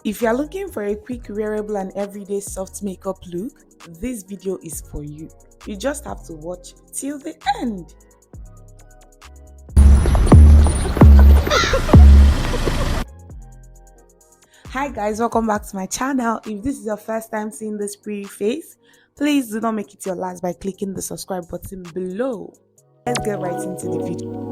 If you're looking for a quick, wearable and everyday soft makeup look, this video is for you. You just have to watch till the end. Hi guys, welcome back to my channel. If this is your first time seeing this pretty face, please do not make it your last by clicking the subscribe button below. Let's get right into the video.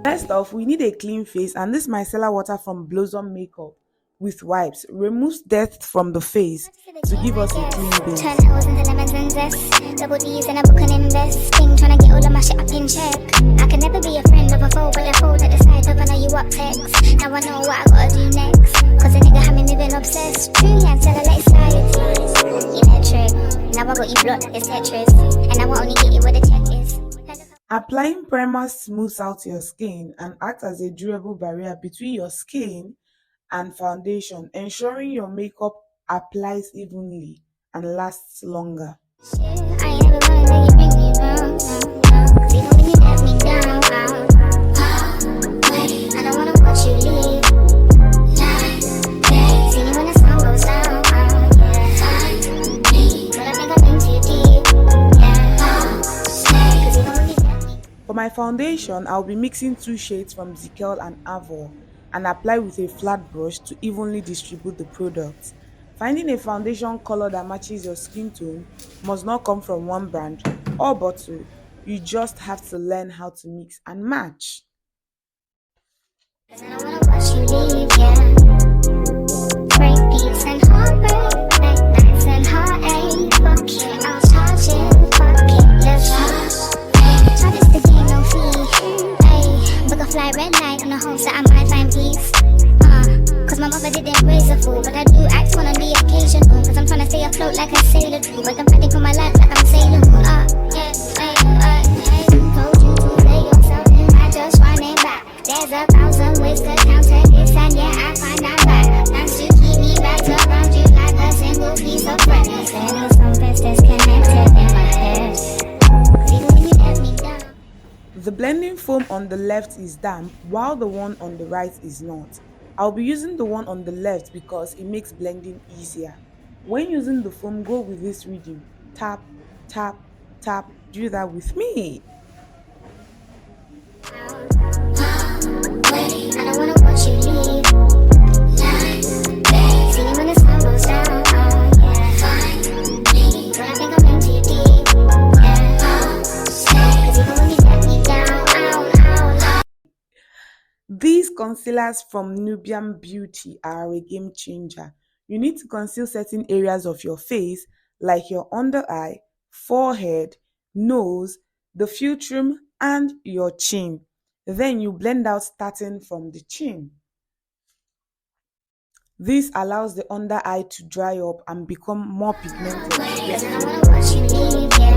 First off, we need a clean face, and this micellar water from Blossom Makeup with wipes removes dirt from the face to give us a clean base. Turn L's into lemons and zest. Double D's in a book and investing. Trying to get all of my shit up in check. I can never be a friend of a foe, but I fold at the side of I know you up text. Now I know what I gotta do next. Cause a nigga had me moving obsessed. Truly I'm selling like society. Electric. Now I got you blocked, it's Tetris. And I will only get you where the check is. Applying primer smooths out your skin and acts as a durable barrier between your skin and foundation, ensuring your makeup applies evenly and lasts longer. I ain't never gonna let you bring me round. Cause even when you let me down, I don't wanna watch you leave. See me when the sun goes down, but I think I've been too deep. Cause even when you let me. For my foundation, I'll be mixing 2 shades from Zikel and Avour and apply with a flat brush to evenly distribute the product. Finding a foundation color that matches your skin tone must not come from one brand or bottle. You just have to learn how to mix and match. Cause I don't wanna watch you leave, yeah. Break beats and heartbreak, like nights and heartache. Fuck it, I'll charge it, fuck it, let's charge this the game, no fee. Ayy, book a flight, red light on the hopes that I might find peace. Cause my mother didn't raise a fool, but I do act one on the occasion. Cause I'm trying to stay afloat like a sailor too, but I'm fighting for my life like I'm sailing. Yeah, told you to play yourself and I just running back. There's 1,000 ways to counter this, and yeah, I find I'm back. Thanks to keep me wrapped around you like a single piece of bread. There's some best disconnected in my head. Cause even when you let me down. The blending foam on the left is damp while the one on the right is not. I'll be using the one on the left because it makes blending easier. When using the foam, go with this rhythm. Tap, tap, tap. Do that with me. I don't wanna watch you leave. See me when the sun goes down, but I think I'm in too deep. Cause even when you let me down, These concealers from Nubian Beauty are a game changer. You need to conceal certain areas of your face like your under eye, forehead, nose, the filtrum, and your chin. Then you blend out starting from the chin. This allows the under eye to dry up and become more pigmented. cause I don't wanna watch you leave, yeah.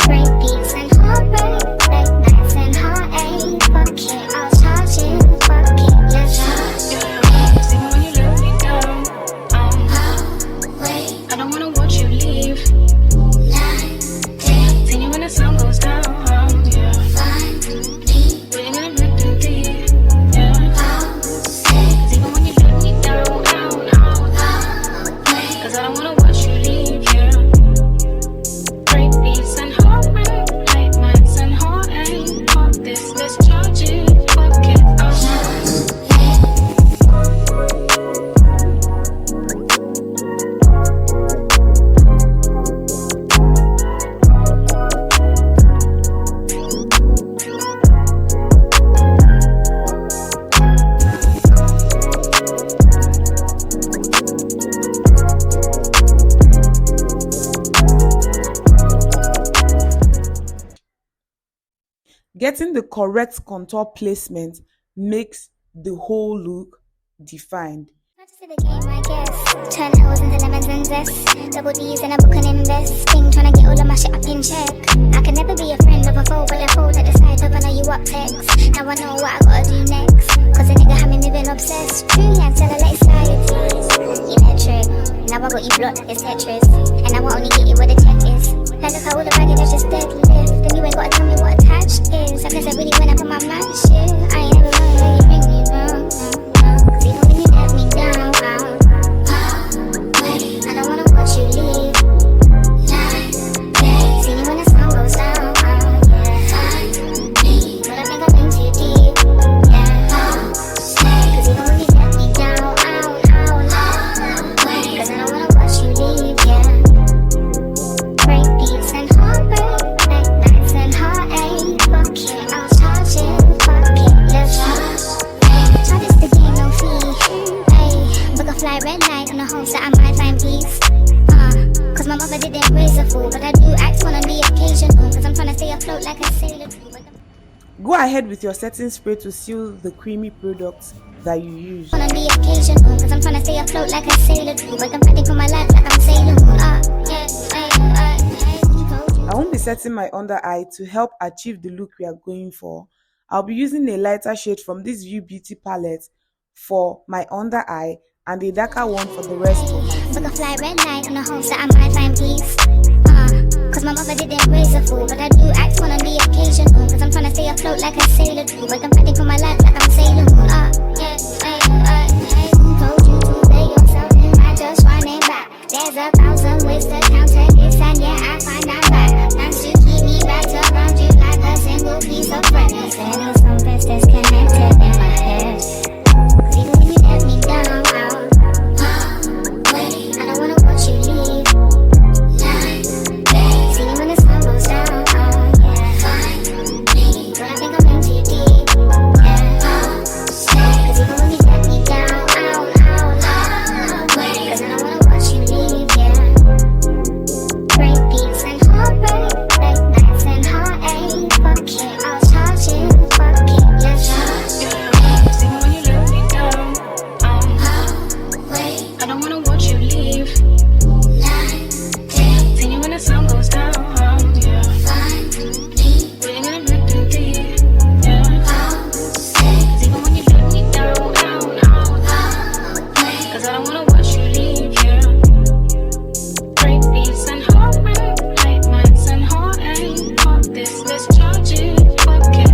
Break beats and heartbreak, like nights and heartache. Fuck it, I'll charge it, fuck it, let's charge. Even when you let me down, I don't wanna watch you leave. See you when the sun goes down, yeah. But you're gonna make them deep, yeah. Cause even when you let me down, cause I don't wanna watch you leave, yeah. Break beats and heartbreak, late nights and heartache. Fuck this, let's charge it, fuck it, Getting the correct contour placement makes the whole look defined. Not just the game, I guess. Turn L's into lemons and zest. Double D's in a book and investing. Trying to get all of my shit up in check. I can never be a friend of a foe, but I fold at the side of I know you up text. Now I know what I gotta do next. Cause a nigga had me moving obsessed. Truly I'm selling like society. Electric. Now I got you blocked, it's Tetris. And I will only get you where the check is. Like look how all the baggage is just deadlift. Then you ain't gotta tell me what attached is. I guess I really went up on my mind shit. I ain't ever known where you bring me round. Cause even when you let me down, I don't wanna watch you leave. See you when the sun goes down. But I think I've been too deep. Cause even when you let me down, cause I don't wanna watch you leave, Break beats and heartbreak, late nights and heartache. Fuck it, I'll charge it, fuck it, let's charge this the game, no fee. Ayy, book a flight, red light on the hopes that I might find peace. Cause my mother didn't raise a fool, but I do act one on the occasion. Cause I'm trying to stay afloat like a sailor. Go ahead with your setting spray to seal the creamy products that you use. On the occasion, cause I'm trying to stay afloat like a sailor. But I'm fighting for my life like I'm sailing. I won't be setting my under eye to help achieve the look we are going for. I'll be using a lighter shade from this View Beauty palette for my under eye and a darker one for the rest of my face. Book a flight, red light on the hopes that I might find peace. Cause my mother didn't raise a fool, but I do act one on the occasion. Cause I'm trying to stay afloat like a sailor. But I'm fighting for my life like I'm sailing. Told you to lay yourself in, I just running back. There's 1,000 ways to counter this, and I find I'm back. Thanks to keep me wrapped around you like a single piece of thread. There's some best disconnected in my head. Cause even when you let me down, I don't wanna watch you leave. See you when the sun goes down, but I think I'm in too deep, cause even when you let me down, cause I don't wanna watch you leave, Break beats and heartbreak, late nights and heartache. Fuck it, I'll charge it, fuck it, let's charge. Even when you let me down, I don't wanna watch you leave. See you when the sun goes down, We're gonna make them deep, Even when you let me down, cause I don't wanna watch you leave, Break beats and heartbreak, late nights and heartache. Fuck this, let's charge it, fuck it,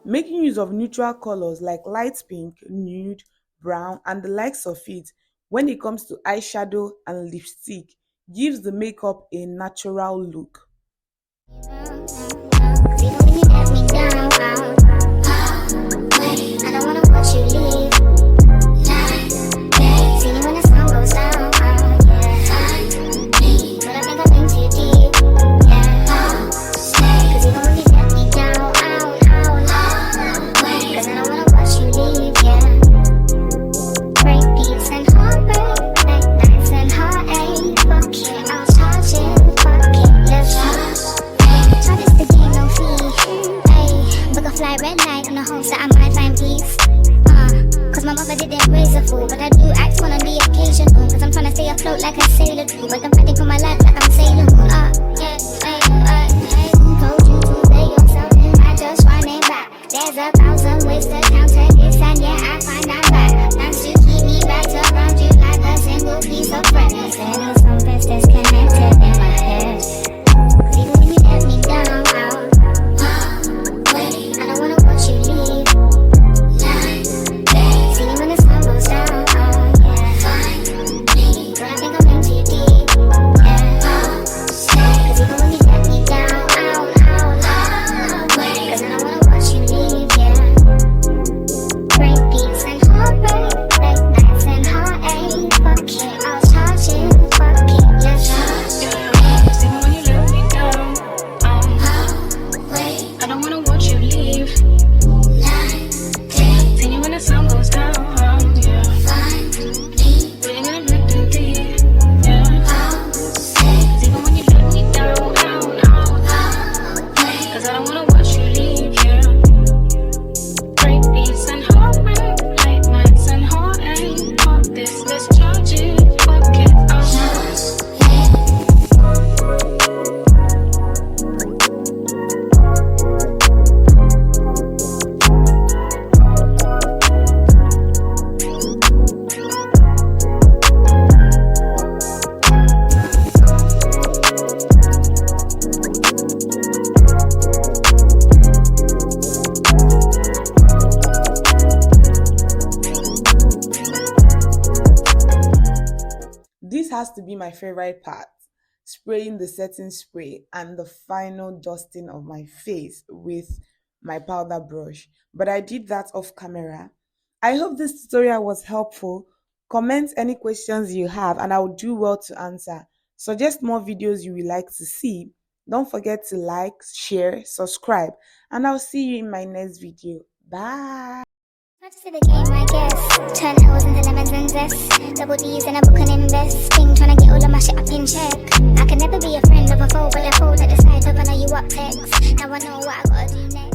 Making use of neutral colors like light pink, nude, brown, and the likes of it when it comes to eyeshadow and lipstick gives the makeup a natural look. Even when you let me down, I don't wanna watch you leave. See you when the sun goes down, but I think I've been too deep, cause even when you let me down, cause I don't wanna watch you leave, Break beats and heartbreak, late nights and heartache. Fuck it, I'll charge it, fuck it, let's charge this the game, no fee. Book a flight, red light on the hopes that I might find peace. Cause my mother didn't raise a fool, but I do act one on the occasion. Cause I'm trying to stay afloat like a sailor. But I'm fighting for my life like I'm sailing. Told you to lay yourself in, I just running back. There's 1,000 ways to counter this, and I find I'm back. Thanks to keep me wrapped around you like a single piece of thread. There's some best disconnected in my head. Cause even when you let me down, I don't wanna watch you leave. See you when the sun goes down, but I think I'm in too deep, has to be my favorite part, spraying the setting spray and the final dusting of my face with my powder brush. But I did that off camera. I hope this tutorial was helpful. Comment any questions you have and I will do well to answer. Suggest more videos you would like to see. Don't forget to like, share, subscribe, and I'll see you in my next video. Bye. Not to the game, I guess. Turn L's into lemons and zest. Double D's in a book and invest. Thing trying to get all of my shit up in check. I can never be a friend of a foe, but a foe that decide to know you up text. Now I know what I gotta do next.